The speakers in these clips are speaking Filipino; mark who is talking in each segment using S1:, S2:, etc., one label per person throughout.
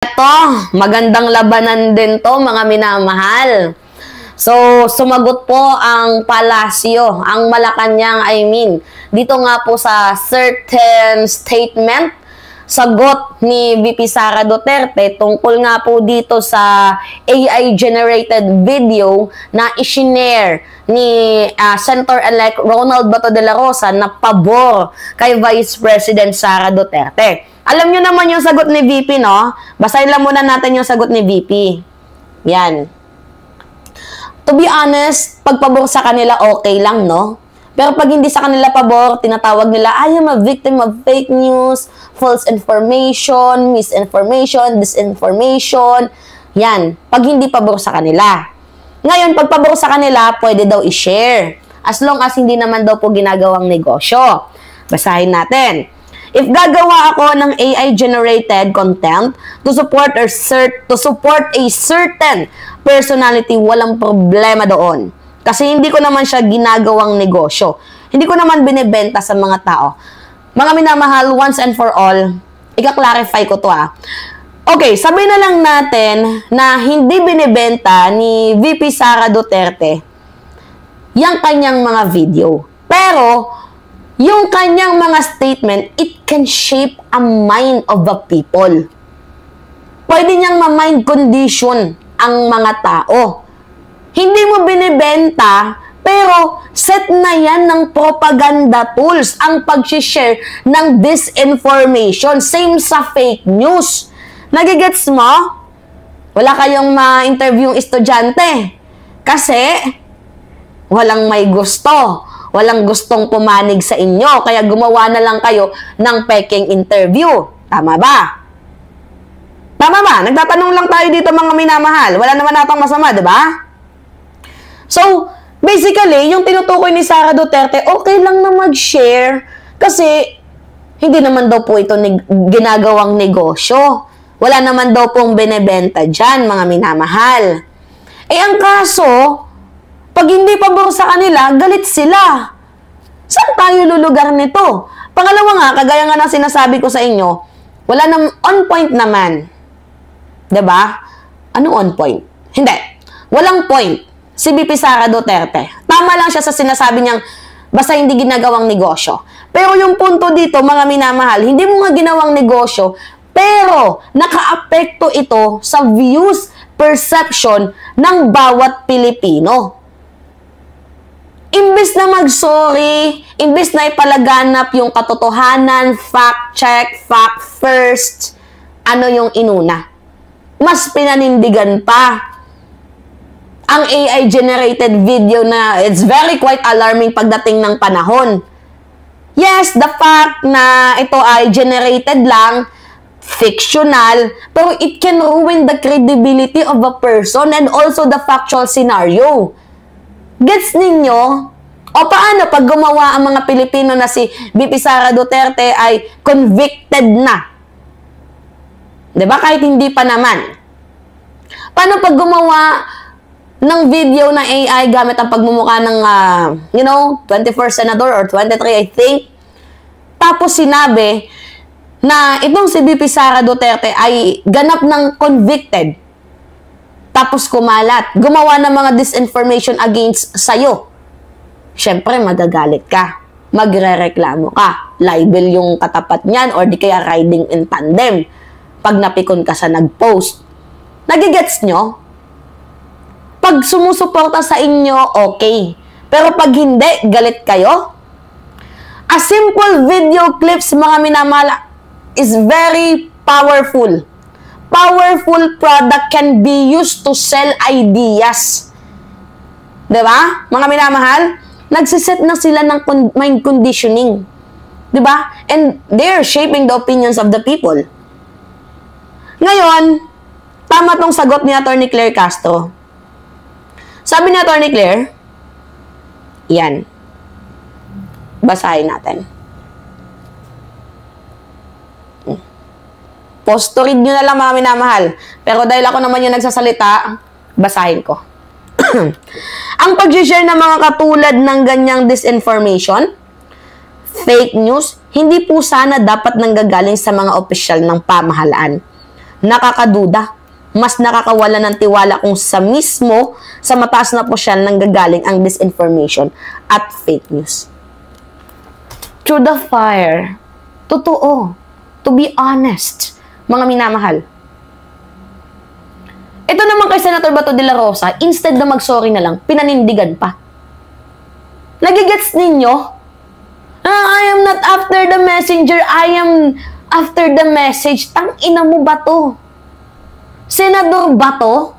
S1: Ito, magandang labanan din to, mga minamahal. So, sumagot po ang Palasyo, ang Malacanang, dito nga po sa certain statement, sagot ni VP Sara Duterte tungkol nga po dito sa AI-generated video na isinare ni Senator-elect Ronald Bato de la Rosa na pabor kay Vice President Sara Duterte. Alam nyo naman yung sagot ni VP, no? Basahin lang muna natin yung sagot ni VP. Yan. To be honest, pag pabor sa kanila, okay lang, no? Pero pag hindi sa kanila pabor, tinatawag nila, I am a victim of fake news, false information, misinformation, disinformation. Yan. Pag hindi pabor sa kanila. Ngayon, pag pabor sa kanila, pwede daw i-share. As long as hindi naman daw po ginagawang negosyo. Basahin natin. If gagawa ako ng AI-generated content to support a certain personality, walang problema doon. Kasi hindi ko naman siya ginagawang negosyo. Hindi ko naman binibenta sa mga tao. Mga minamahal, once and for all, ika-clarify ko to Okay, sabihin na lang natin na hindi binibenta ni VP Sara Duterte yung kanyang mga video. Pero, yung kanyang mga statement, it can shape a mind of the people. Pwede niyang ma-mind condition ang mga tao. Hindi mo binibenta, pero set na yan ng propaganda tools ang pag-share ng disinformation. Same sa fake news. Nagigets mo? Wala kayong ma-interview yung estudyante. Kasi, walang may gusto. Walang gustong pumanig sa inyo. Kaya gumawa na lang kayo ng peking interview. Tama ba? Tama ba? Nagtatanong lang tayo dito, mga minamahal. Wala naman natang masama, di ba? So, basically, yung tinutukoy ni Sara Duterte, okay lang na mag-share kasi hindi naman daw po ito ginagawang negosyo. Wala naman daw pong binebenta dyan, mga minamahal. Ang kaso, pag hindi pabor sa kanila, galit sila. Saan tayo lulugar nito? Pangalawa nga, kagaya nga ng sinasabi ko sa inyo, wala nang on point naman. Diba? Ano on point? Hindi. Walang point si VP Sara Duterte. Tama lang siya sa sinasabi niyang basta hindi ginagawang negosyo. Pero yung punto dito, mga minamahal, hindi mo nga ginawang negosyo, pero naka-apekto ito sa views, perception ng bawat Pilipino. Imbes na mag-sorry, imbes na ipalaganap yung katotohanan, fact check, fact first, ano yung inuna? Mas pinanindigan pa ang AI-generated video na it's very quite alarming pagdating ng panahon. Yes, the fact na ito ay generated lang, fictional, pero it can ruin the credibility of a person and also the factual scenario. Gets ninyo? O paano pag gumawa ang mga Pilipino na si VP Sara Duterte ay convicted na? Diba? Kahit hindi pa naman. Paano pag gumawa ng video na AI gamit ang pagmumukha ng, 24th Senador or 23, I think. Tapos sinabi na itong si VP Sara Duterte ay ganap ng convicted. Tapos kumalat. Gumawa ng mga disinformation against sa'yo. Siyempre, magagalit ka. Magre-reklamo ka. Libel yung katapat niyan or di kaya riding in tandem. Pag napikon ka sa nag-post. Nagigets nyo? Pag sumusuporta sa inyo, okay. Pero pag hindi, galit kayo? A simple video clips, mga minamahal, is very powerful. Powerful product can be used to sell ideas. Diba? Mga minamahal, nagsiset na sila ng mind conditioning. Diba? And they're shaping the opinions of the people. Ngayon, tama tong sagot ni Atty. Claire Castro. Sabi ni Atty. Claire, yan. Basahin natin. Post to read nyo na lang, mga minamahal. Pero dahil ako naman yung nagsasalita, basahin ko. Ang pag-share ng mga katulad ng ganyang disinformation, fake news, hindi po sana dapat nanggagaling sa mga opisyal ng pamahalaan. nakakaduda, mas nakakawala ng tiwala kung sa mataas na posyal nanggagaling ang disinformation at fake news. Through the fire, totoo, to be honest, mga minamahal. Ito naman kay Senator Bato de la Rosa, instead na mag-sorry na lang, pinanindigan pa. Nagigets ninyo? I am not after the messenger, I am after the message. Tang-ina mo ba to? Senador Bato?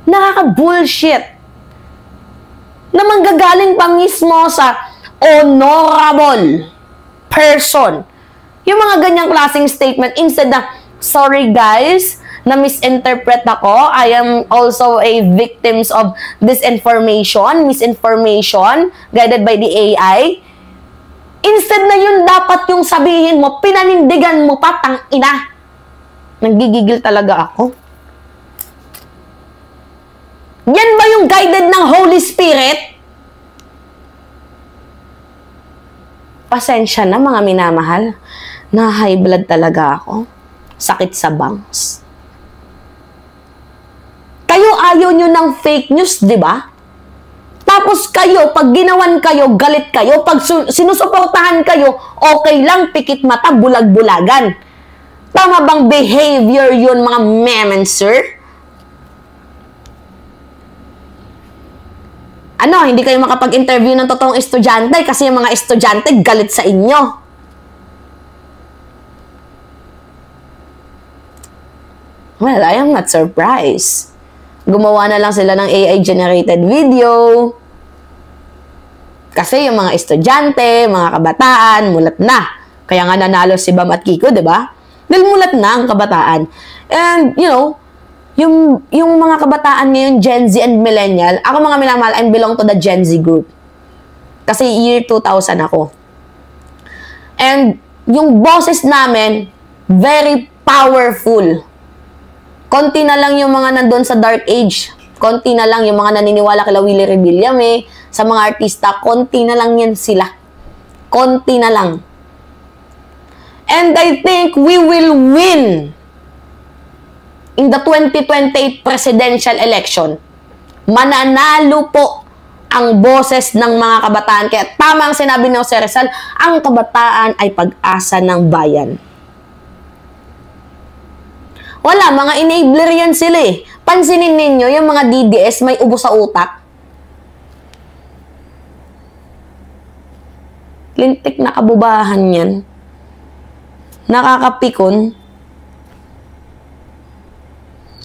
S1: Nakaka-bullshit. Na manggagaling pa mismo sa honorable person. Yung mga ganyang klaseng statement, instead na, sorry guys, na misinterpret ako. I am also a victims of misinformation, guided by the AI. Instead na yun dapat yung sabihin mo, pinanindigan mo pa, tang-ina. Nagigigil talaga ako. Yan ba yung guided ng Holy Spirit? Pasensya na mga minamahal. Na high blood talaga ako. Sakit sa bangs. Kayo ayaw nyo ng fake news, di ba? Tapos kayo, pag ginawan kayo, galit kayo. Pag sinusuportahan kayo, okay lang, pikit mata, bulag-bulagan. Tama bang behavior yun, mga memen, sir? Ano, hindi kayo makapag-interview ng totoong estudyante kasi yung mga estudyante galit sa inyo. Well, I am not surprised. Gumawa na lang sila ng AI-generated video. Kasi yung mga estudyante, mga kabataan, mulat na. Kaya nga nanalo si Bam at Kiko, di ba? Dahil mulat na ang kabataan. And, you know, yung mga kabataan ngayon, Gen Z and Millennial, ako mga minamahal, I belong to the Gen Z group. Kasi year 2000 ako. And yung boses namin, very powerful. Konti na lang yung mga nandun sa dark age. Konti na lang yung mga naniniwala kila Willie Rebillame, sa mga artista, konti na lang yan sila. Konti na lang. And I think we will win in the 2028 presidential election. Mananalo po ang boses ng mga kabataan. Kaya tama ang sinabi ni Jose Rizal, ang kabataan ay pag-asa ng bayan. Wala, mga enabler yan sila eh. Pansinin ninyo, yung mga DDS may ubo sa utak. Lintik na kabubahan yan. Nakakapikon.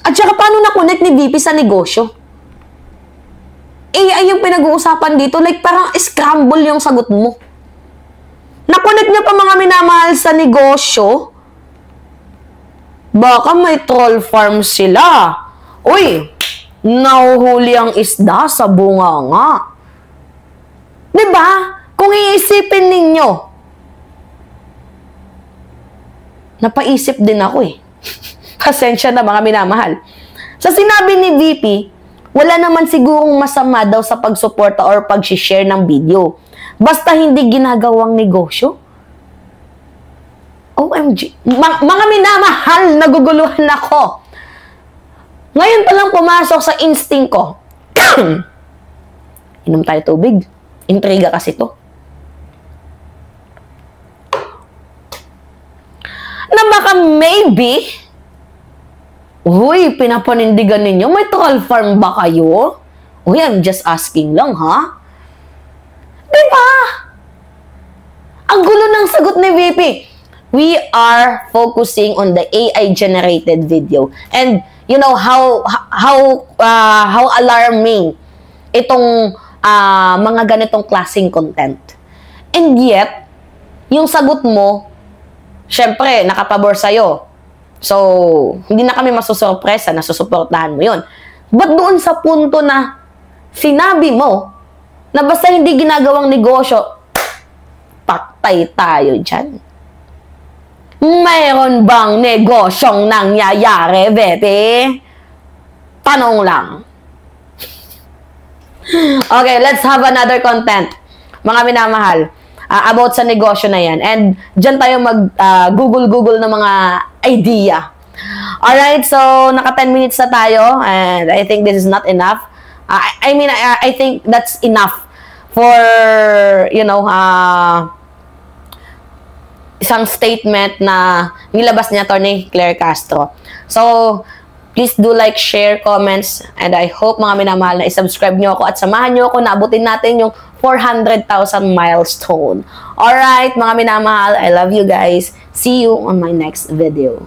S1: At saka paano na-connect ni VP sa negosyo? AI yung pinag-uusapan dito, like parang scramble yung sagot mo. Na-connect niya pa mga minamahal sa negosyo. Baka may troll farm sila. Uy, nahuhuli ang isda sa bunganga. Diba? Kung iisipin ninyo, napaisip din ako eh. Pasensya na mga minamahal. Sa sinabi ni VP, wala naman sigurong masama daw sa pagsuporta or pag-share ng video. Basta hindi ginagawang negosyo. OMG. Mga minamahal, naguguluhan ako. Ngayon pa lang pumasok sa instinct ko. Inom tayo tubig. Intriga kasi to. Na baka maybe, uy, pinapanindigan ninyo, may troll farm ba kayo? Uy, I'm just asking lang, ha? Diba? Ang gulo ng sagot ni VP. We are focusing on the AI-generated video. And you know how alarming itong mga ganitong klaseng content. And yet, yung sagot mo, syempre, nakapabor sa'yo. So, hindi na kami masusurpresa na susuportahan mo yun. But doon sa punto na sinabi mo na basta hindi ginagawang negosyo, patay tayo dyan. Mayroon bang negosyong nangyayari, bebe? Tanong lang. Okay, let's have another content. Mga minamahal, about sa negosyo na yan. And dyan tayo mag-google ng mga idea. Alright, so naka 10 minutes na tayo and I think this is not enough. I think that's enough for, you know, isang statement na nilabas niya Attorney Claire Castro. So, please do like, share, comments, and I hope mga minamahal na isubscribe nyo ako at samahan nyo ako na abutin natin yung 400,000 milestone. Alright, mga minamahal, I love you guys. See you on my next video.